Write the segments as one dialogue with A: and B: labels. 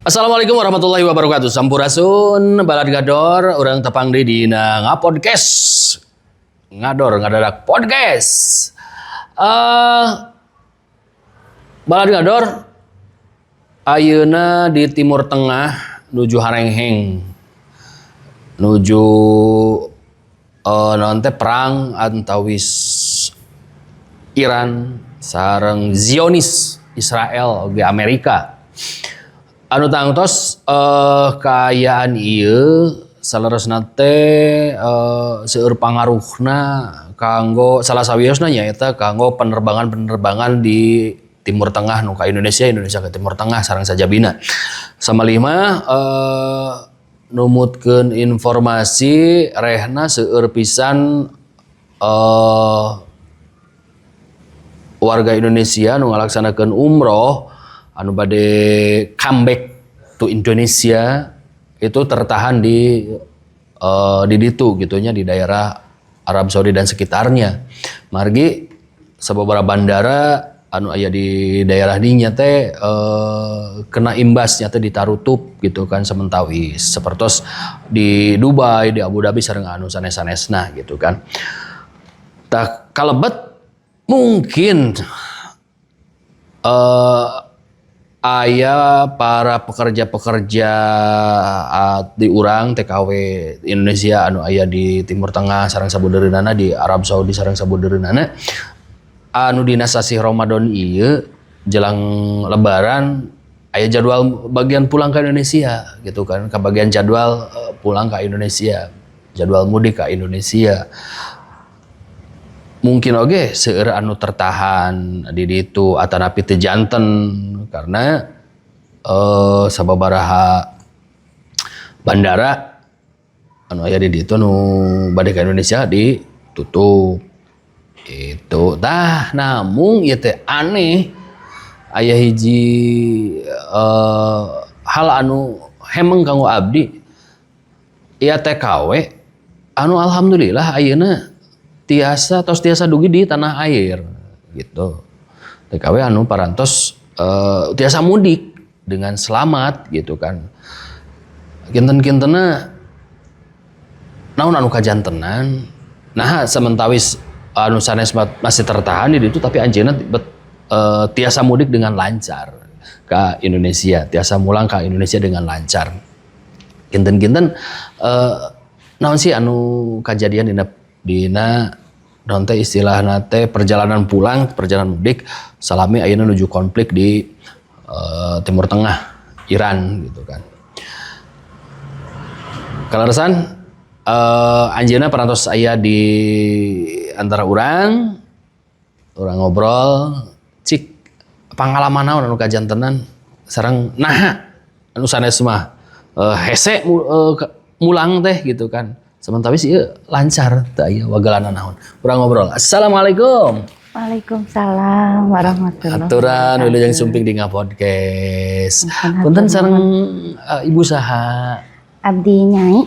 A: Assalamualaikum warahmatullahi wabarakatuh. Sampurasun balad gador urang tepang di dina ngapodcast. Ngadadak podcast. Balad gador ayeuna di Timur Tengah nuju Harengheng. Nuju nanti perang antawis Iran sareng Zionis Israel ge Amerika. Anu tangtos kaayaan ieu saleresna teh seueur pangaruhna kanggo salah sawiosna nyaeta kanggo penerbangan di Timur Tengah nu ka Indonesia ke Timur Tengah sareng sajabina. Samalima numutkeun informasi rehna seueur pisan warga Indonesia nu ngalaksanakeun umroh anu bade comeback to Indonesia itu tertahan di ditu gitunya di daerah Arab Saudi dan sekitarnya. Margi sababaraha bandara anu aya di daerah dinya teh kena imbasnya teh ditarutup gitu kan sementawis sapertos di Dubai, di Abu Dhabi sareng anu sanes-sanesna gitu kan. Tah kalebet mungkin aya para pekerja-pekerja di urang TKW Indonesia anu aya di Timur Tengah sareng sabudeureunnana di Arab Saudi sareng sabudeureunnana anu dina sasih Ramadan ieu jelang lebaran aya jadwal bagian pulang ke Indonesia gitu kan, kabagian jadwal pulang ke Indonesia, jadwal mudik ke Indonesia. Mungkin oge seueur anu tertahan di ditu atanapi teu janten karena sababaraha bandara anu aya di ditu nu bade ka Indonesia ditutup. Itu tah namun ieu teh aneh aya hiji hal anu hemeng kanggo abdi ieu TKW anu alhamdulillah ayeuna tiasa dugi di tanah air gitu. TKW anu parantos tiasa mudik dengan selamat gitu kan. Kinten-kintena naon anu kajantenan. Nah sementawis anu sanes masih tertahan di ditu tapi anjeunna tiasa mudik dengan lancar ke Indonesia, tiasa mulang ke Indonesia dengan lancar. Kinten-kinten naon sih anu kajadian dina nanti istilahna teh perjalanan pulang, perjalanan mudik salami ayeuna nuju konflik di Timur Tengah, Iran gitu kan. Kalaresan anjeunna parantos aya di antara urang ngobrol cik pangalaman naon anu kajantenan sareng naha anu sanes mah hese mulang teh gitu kan. Sementara sih lancar teu aya wagelana naon. Urang ngobrol. Assalamualaikum.
B: Waalaikumsalam warahmatullahi wabarakatuh.
A: Aturan wilujeng sumping di ngapodcast. Punten sareng Ibu saha?
B: Abdi Nyai.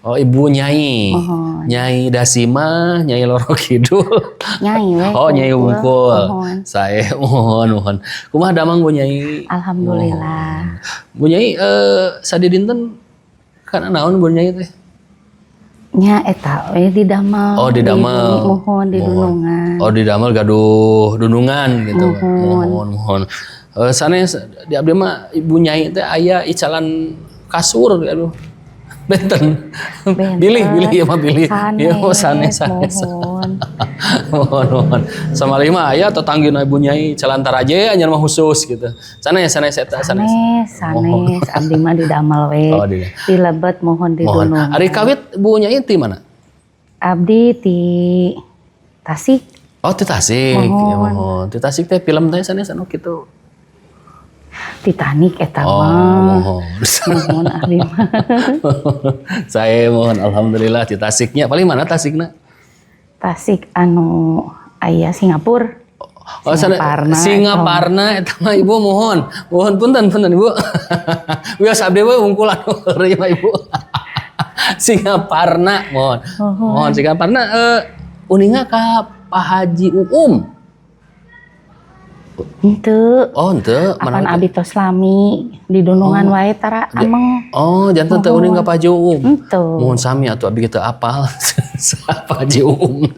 A: Oh, Ibu Nyai.
B: Mohon.
A: Nyai Dasima, Nyai Loro Kidul.
B: Nyai we.
A: Oh, Nyai Wungkul. Sae mohon. Kumaha damang Bu Nyai?
B: Alhamdulillah.
A: Bu Nyai sadi dinten kana naon Bu Nyai teh?
B: Nya eta we di damel.
A: Oh di damel.
B: Mohon di Dunungan.
A: Oh di damel gaduh dunungan gitu. Mohon. Sanes di abdi mah Ibu Nyai teh aya icalan kasur aduh. Benten. Bilih ya mah bilih. Ya sanes. Mohon. Samalima aya tetanggina Ibu Nyai calan taraje anyar mah khusus gitu. Sanes eta sanes.
B: Abdi mah di damel we.
A: Oh, di
B: Lebet mohon di Dunungan.
A: Ari kawit Bu Nyai ti mana?
B: Abdi di Tasik.
A: Oh, di Tasik. Ya mohon. Di Tasik teh film teh sanes anu kitu.
B: Titanic eta mah.
A: Oh,
B: mohon abdi mah.
A: Saya mohon alhamdulillah di Tasiknya. Paling mana Tasikna?
B: Tasik anu aya Singapura.
A: Oh, Singaparna eta mah Ibu mohon. Mohon punten Ibu. Wios abdi we wungkul anu eueuh mah Ibu. Singaparna mohon. Mohon Singaparna uninga ka Pak Haji Uum.
B: Henteu.
A: Oh, henteu.
B: Apan abdi tos lami di dunungan wae tara ameng.
A: Oh, jantan teu uning ka Pak Haji Uum.
B: Henteu.
A: Mohon sami atuh abdi kita apal. Pak Haji Uum.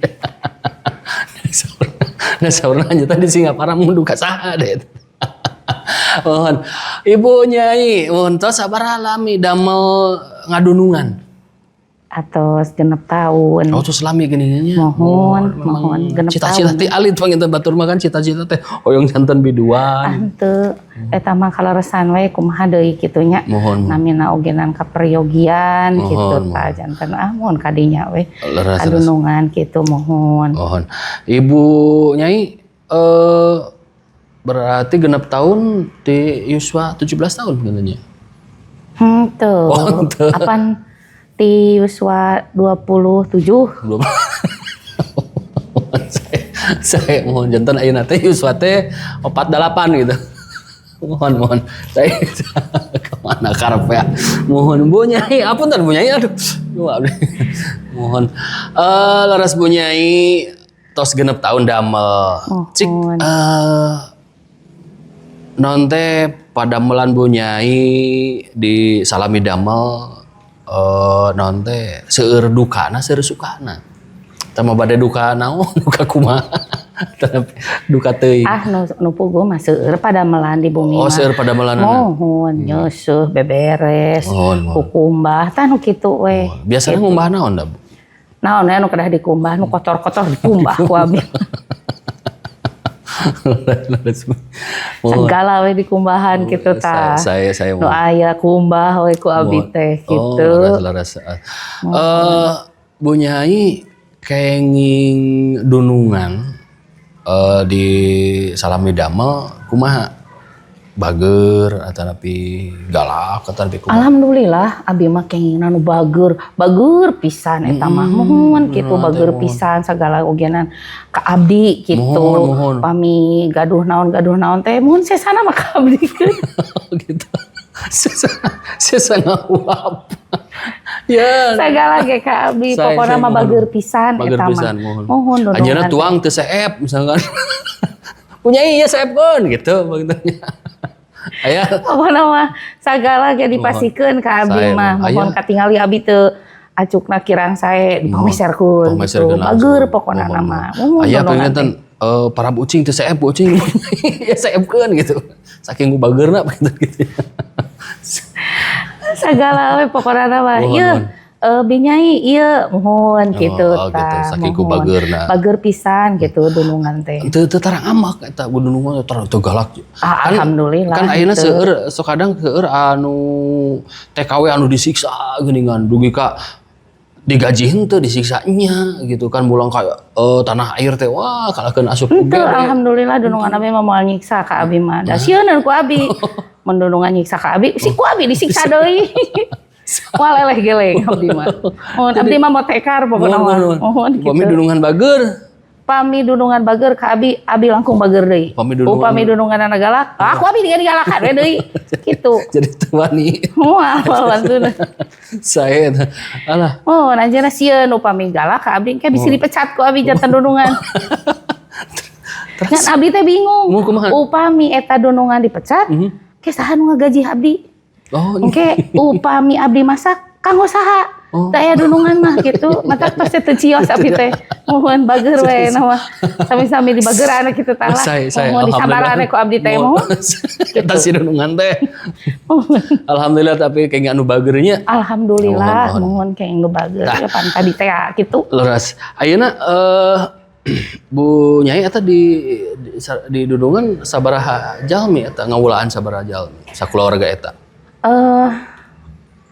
A: Nah, saurna tadi Singapura mun duka saha deh. Mohon Ibu Nyai, mohon tos sabaraha lami damel ngadunungan.
B: Atos 6 tahun.
A: Oh, tos lami geuninnya.
B: Mohon genep
A: Cita-cita teh alit panginten batur mah kan cita-cita teh hoyong janten biduan.
B: Henteu. Eta mah kaleresan we kumaha deui kitu nya.
A: Mohon.
B: Namina ogenan kaperyogian kitu tah janten mohon kadinya we. Kadunungan kitu mohon.
A: Mohon. Ibu Nyai berarti genep tahun di Yuswa 17 tahun katanya.
B: Henteu.
A: Oh, henteu.
B: Apan ti Yuswa 27.
A: saya mohon jantan ayeuna teh Yuswa teh 48 gitu. Mohon. Saya kemana karep ya. Mohon Bu Nyai, apunten Bu Nyai aduh. Mohon. Laras Bu Nyai tos genep tahun damel. Cik non teh pada melan Bu Nyai di salami damel non teh seueur dukana seueur sukana. Tama bade duka naon duka kumaha. Duka teuing.
B: Nu puguh mah seueur padamelan di bumi mah.
A: Oh, seueur padamelan.
B: Mohon nyeusuh beberes. Kukumbah tah nu kitu we.
A: Biasana ngumbah naon da, Bu?
B: Naon anu kedah dikumbah nu kotor-kotor dikumbah ku abi. Segala we dikumbahan kitu tah.
A: Saya
B: nu aya kumbah we ku abi teh kitu.
A: Laras. Bu Nyai kenging dunungan di salami damel kumaha? Bager atanapi galak atanapi kumaha?
B: Alhamdulillah abi mah kenging nu bager pisan eta mah mohon kitu bager pisan sagala ogenan ka abdi kitu. Pami gaduh naon teh mohon sesana mah ka abdi
A: gitu. Sesana uap. Ya.
B: Sagala ge ka abdi pokona mah bager pisan eta mah. Mohon dunungan.
A: Anjeunna tuang teu seep misalkan. Punya iya seepkeun gitu bagitanya. Aya
B: pokona mah sagala ge dipasikeun ka abdi mah. Mohon katingali abdi teu acukna kirang sae dipameserkeun. Bager pokona nama.
A: Aya penginten para bucing teu seep bucing. Ya seepkeun gitu. Saking bageurna gitu.
B: Sagala we pokona nama. Ieu Binyai ieu mohon gitu tah.
A: Saking ku bageurna.
B: Bager pisan gitu dunungan teh.
A: Teu tarang amak eta dunungan teu galak.
B: Alhamdulillah.
A: Kan ayeuna seueur sok kadang seueur anu TKW anu disiksa geuningan dugi ka digaji henteu disiksa nya gitu kan mulang kayak tanah air teh wah kalakeun asup
B: uger. Alhamdulillah dunungan abi mah moal nyiksa ka abi mah. Da sieun ku abi. Mun dunungan nyiksa ka abi si ku abi disiksa deui. Wah leleh geleng abdi mah. Mohon abdi mah mau tekar pokona mah. Mohon kitu.
A: Pami dunungan bager.
B: Pami dunungan bager ka abi langkung bager deui. Pami dunungan ana galak. Aku abi digalakan we deui. Kitu.
A: Jadi teu wani.
B: Moal wantuna.
A: Sae alah.
B: Oh, anjeunna sieun upami galak ka abdi ke bisa dipecat ku abi janten dunungan. Ngan abdi teh bingung. Upami eta dunungan dipecat, ke saha nu ngagaji abdi?
A: Oh,
B: engke upami abdi masak kanggo saha? Daya dunungan mah gitu, mata pasti teu cios abdi teh. Mohon bager we nama. Sami-sami di bageran kitu tah lah. Mohon disabarane ku abdi teh mohon.
A: Kita si dunungan teh. Alhamdulillah tapi kayak anu bagernya.
B: Alhamdulillah mohon kayak nu bager ya pan tadi teh kitu.
A: Leras. Ayeuna Bu Nyai eta di dunungan sabaraha jalmi eta ngawulaan sabaraha jalmi sakeluarga eta?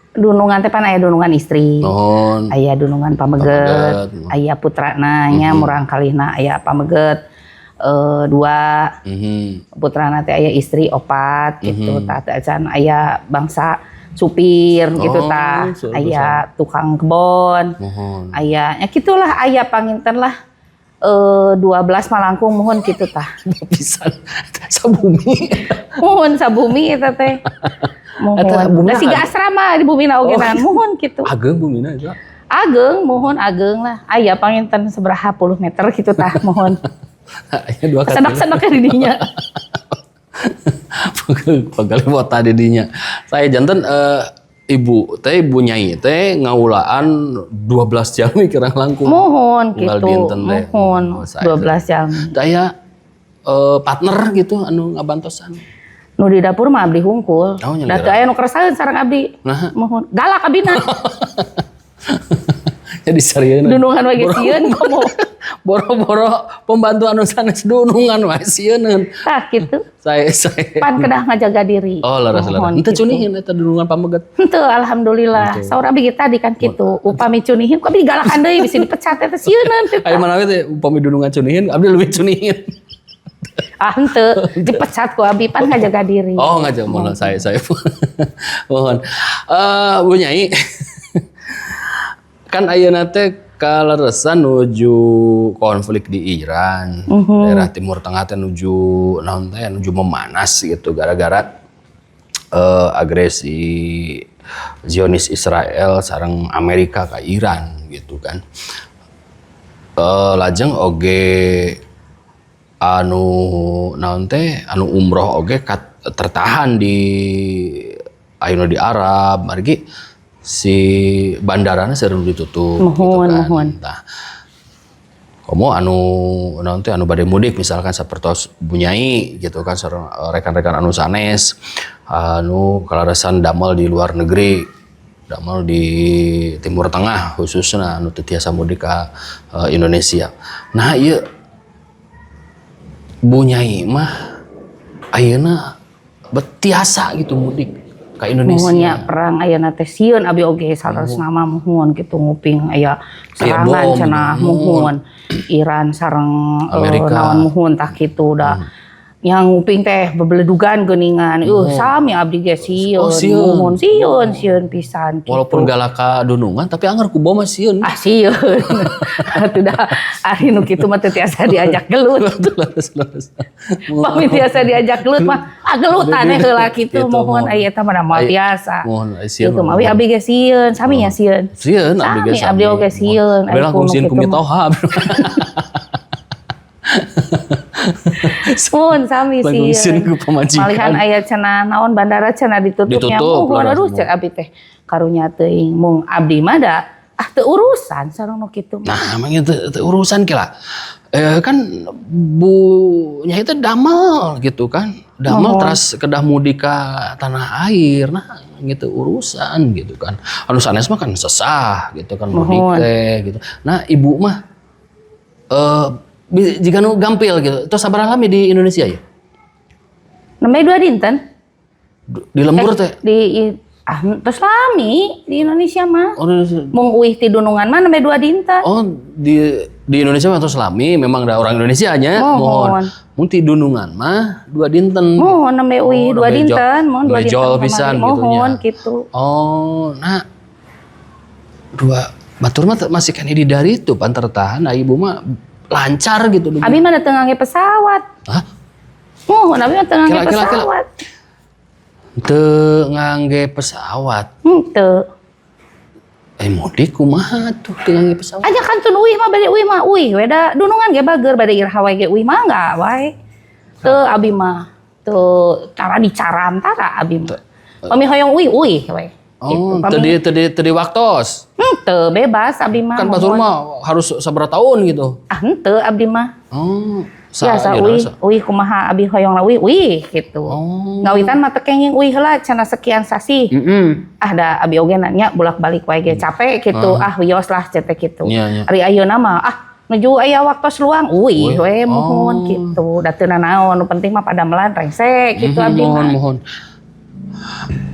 B: Dunungan teh pan aya dunungan istri. Aya dunungan pameget, aya putrana nya murang kalihna aya pameget 2. Putrana teh aya istri 4 gitu tah can aya bangsa supir gitu tah. Aya tukang kebon. Aya nya kitulah aya panginten lah 12 malangkung mohon gitu tah. Pisan sabumi. Mohon sabumi eta teh. Mohon. Da siga asrama di bumina ogenan. Mohon gitu.
A: Ageung bumina eta.
B: Ageung, mohon ageung lah. Aya panginten sabaraha puluh meter gitu tah mohon.
A: Aya 2 kali.
B: Sedak-sedak di dinya.
A: Pagali wota di dinya. Saya janten ibu nyai teh ngaulaan 12 jam kirang langkung.
B: Mohon
A: Unggal
B: gitu.
A: dinten teh.
B: Mohon
A: Oh, saya
B: 12 jam.
A: Daya partner gitu anu ngabantosan.
B: Nu di dapur mah abdi hungkul.
A: Oh, nya
B: Da teu aya nu keresaheun sareng abdi.
A: Nah.
B: Mohon. Galak abdina.
A: Jadi sarieuna.
B: Dunungan we ge sieun komo.
A: Boro-boro pembantu anu sanes dunungan wae sieun.
B: Tah kitu.
A: Saya
B: Pan kedah ngajaga diri.
A: Oh, laras-laras. Henteu cunihin eta dunungan pameget.
B: Henteu alhamdulillah. Saur abdi tadi kan kitu. Upami cunihin ku abdi galakan deui bisa dipecat eta sieuneun.
A: Aya manawi teh upami dunungan cunihin, abdi lebih cunihin.
B: Ah henteu dipecat ku abdi pan ngajaga diri.
A: Oh, ngajak mohon saya. Mohon. Bu Nyai. Kan ayeuna teh kaleresan nuju konflik di Iran. Daerah Timur Tengah teh nuju naon teh nuju memanas gitu gara-gara agresi Zionis Israel sareng Amerika ke Iran gitu kan. Lajeng oge anu naon teh anu umroh oge tertahan di ayeuna di Arab margi si bandarana sering ditutup
B: Mohon,
A: gitu kan.
B: mohon.
A: Nah, komo anu naon teh anu bade mudik misalkan sapertos Bu Nyai gitu kan sareng rekan-rekan anu sanes anu kalaresan damel di luar negeri, damel di Timur Tengah khususnya anu teu tiasa mudik ka Indonesia. Nah, ieu Bu Nyai mah ayeuna betiasa gitu mudik ka Indonesia.
B: Mohonnya perang ayeuna teh sieun abi oge saresna mah mohon kitu nguping aya serangan cenah mohon Iran sareng
A: Amerika.
B: naon mohon tah kitu da yang nguping teh bebeledugan geuningan sami abdi ge sieun mohon sieun pisan kitu.
A: Walaupun galaka dunungan tapi anger ku boma sieun.
B: Ah sieun. Atuh da ari nu kitu mah teu tiasa diajak gelut. Pami tiasa diajak gelut mah gelutan heula kitu mohon aya eta mah moal tiasa.
A: Mohon sieun.
B: Kitu mah abdi ge sieun, sami nya sieun.
A: Sieun abdi ge
B: Sami abdi oge sieun.
A: Bela kungsin ku mitoha.
B: Mun sami
A: Kungsin ku
B: sieun.
A: pamajikan.
B: Malihan aya cenah naon bandara cenah ditutupnya mohon aduh cek abdi teh karunya teuing mung abdi mah da teu urusan sareng nu kitu.
A: Nah, emang itu urusan kira. Kan Bu Nyai itu damel gitu kan. Damel teras kedah mudik ka tanah air. Nah, gitu urusan gitu kan. Anu sanes mah kan sesah gitu kan mudik teh gitu. Nah, Ibu mah jika nu gampil gitu. Terus sabaraha lami di Indonesia ya?
B: Nembe 2 dinten
A: Di lembur teh.
B: terus lami di Indonesia mah.
A: Oh,
B: Mung uih ti dunungan mah nembe 2 dinten.
A: oh di Indonesia mah terus lami memang ada orang Indonesia nya.
B: Mohon.
A: Mun ti dunungan mah 2 dinten.
B: Mohon nembe uih 2 dinten, mohon 2 dinten.
A: Jol pisan gitu nya.
B: Mohon gitu.
A: Oh, nah 2 batur mah masih kan di dari itu pan tertahan. Nah, Ibu mah lancar gitu.
B: Abi mah dateng ngangge pesawat.
A: Hah?
B: Mohon abi mah dateng ngangge
A: Kira-kira.
B: pesawat.
A: Teu ngangge pesawat.
B: Henteu.
A: Mudik kumaha tuh teu ngangge pesawat.
B: Aja kan tun uih mah bade uih mah uih we da dunungan ge bager bade iraha wae ge uih mah enggak wae. Teu abi mah teu cara dicaram tara abi mah. Pami hoyong uih we.
A: Oh, teu di waktos.
B: Henteu bebas abi mah.
A: Kan batur mah harus sabaraha tahun gitu.
B: Ah henteu abdi mah.
A: Oh,
B: Biasa uih kumaha abi hoyong la uih gitu.
A: Oh.
B: Ngawitan mah teu kenging uih heula cenah sekian sasi. Ah da abi oge nanya bolak-balik wae ge capek gitu. Wios lah cetek gitu.
A: Iya.
B: Ari ayeuna mah nuju aya waktos luang uih we mohon gitu. Da teu nanaon nu penting mah padamelan rengse gitu abdi mah.
A: Mohon.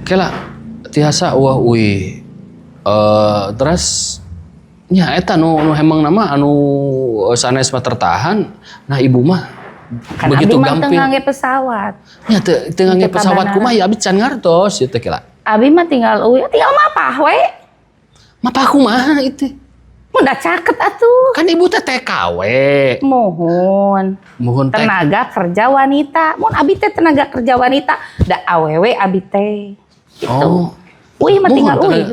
A: Kela tiasa uah uih. Terus nya eta nu hemang nama anu sanes mah tertahan. Nah, Ibu mah
B: Kan
A: begitu
B: abdi mah teu
A: gampil.
B: ngangge pesawat.
A: Nya teu ngangge pesawat kumaha ya abdi can ngartos ieu teh kela.
B: Abi mah tinggal mapah we.
A: Mapah kumaha itu?
B: Mun da caket atuh.
A: Kan Ibu teh TKW.
B: Mohon
A: teh.
B: tenaga kerja wanita. Mun abi teh tenaga kerja wanita, da awewe abi teh. Gitu.
A: Oh.
B: Uih mah tinggal
A: Mohon,
B: uih.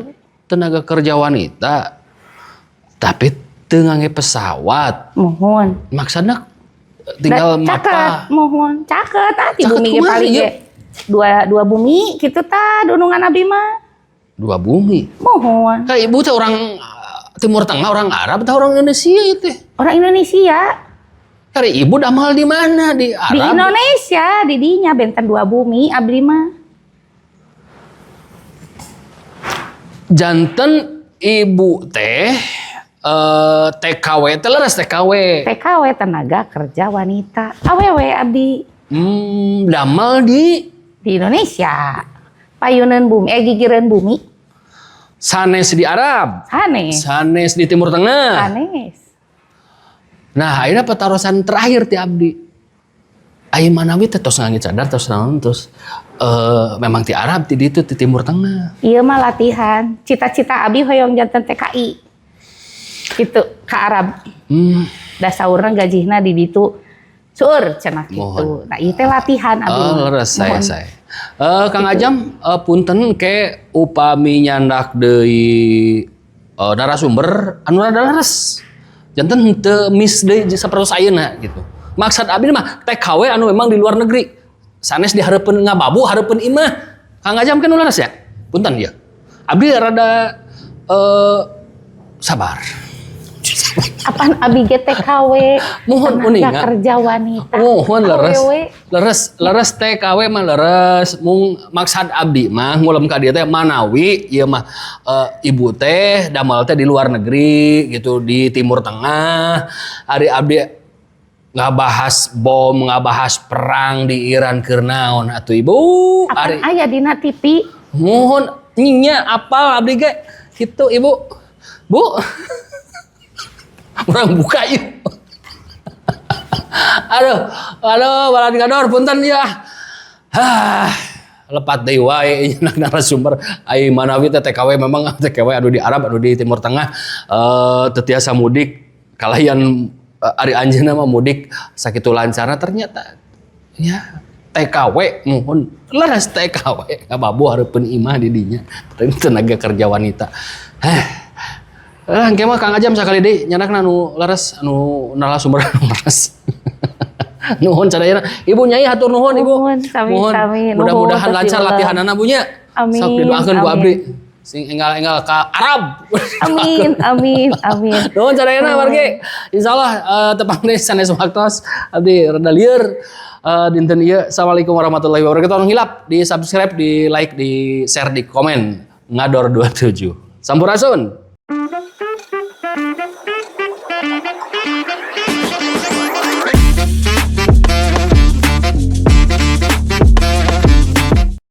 A: tenaga kerja wanita. Tapi teu ngangge pesawat.
B: Mohon.
A: Maksudnya tinggal
B: caket,
A: mapa.
B: mohon caket ti
A: Caket
B: bumi ge
A: kumaha,
B: paling
A: ieu?
B: ge dua bumi kitu tah dunungan abdi mah.
A: Dua bumi.
B: Mohon.
A: Kayak ibu teh orang Timur Tengah, orang Arab atau orang Indonesia itu?
B: Orang Indonesia
A: Kayak ibu damal di mana? Di Arab?
B: di Indonesia di dinya benten dua bumi abdi mah.
A: Janten ibu teh TKW teh leres TKW.
B: TKW tenaga kerja wanita. Awewe abdi
A: Damal di
B: Indonesia. Payunan bumi, gigireun bumi.
A: sanes di Arab.
B: Sanes.
A: Sanes di Timur Tengah.
B: Sanes.
A: Nah, akhirnya petarosan terakhir ti abdi. Ai manawi teh tos ngangit cadar tos naon tos memang ti Arab ti ditu ti Timur Tengah.
B: Iya mah latihan. Cita-cita abdi hoyong janten TKI. Gitu ke Arab. Da saurna gajihna di ditu sur cenah gitu. Nah, ieu teh latihan abdi.
A: Leres saya. Kang Ajam punten ke upami nyandak deui narasumber anu rada leres. Janten teu miss deui sapertos ayeuna gitu. Maksud abdi mah TKW anu memang di luar negeri. Sanes dihareupeun ngababu, hareupeun imah. Kang Ajam kan leres ya? Punten ya. Abdi rada sabar.
B: Apaan abdi ge TKW?
A: Mohon
B: tenaga
A: uninga.
B: kerja wanita.
A: Mohon leres.
B: Awewe.
A: Leres TKW mah leres. Mung maksud abdi mah ngulem ka dieu teh manawi ieu mah ibu teh damal teh di luar negeri gitu di Timur Tengah. Ari abdi ngabahas bom, ngabahas perang di Iran keur naon atuh ibu.
B: Apaan aya dina TV?
A: Mohon nya apal abdi ge kitu ibu. Bu. Orang buka yuk. aduh, balad gador punten ya. Lepat deui wae nya narasumber ai manawi teh TKW memang TKW anu di Arab anu di Timur Tengah teu tiasa mudik kalayan ari anjeunna mah mudik sakitu lancarna ternyata ya TKW mohon leres TKW ngababu hareupeun imah di dinya tenaga kerja wanita. Engke mah Kang Ajam sakali deui nyandakna anu leres anu narasumber anu leres. Nuhun sadayana. Ibu Nyai hatur nuhun Ibu.
B: Sami-sami.
A: Mudah-mudahan lancar latihanana Bu nya.
B: Amin.
A: Sok didoakeun ku abdi. Sing enggal-enggal ka Arab.
B: Amin.
A: Nuhun sadayana margi. Insyaallah tepang deui sanes waktos abdi rada lieur. Dinten ieu. Assalamualaikum warahmatullahi wabarakatuh. Tolong hilap, di subscribe, di like, di share, di komen. Ngador 27. Sampurasun.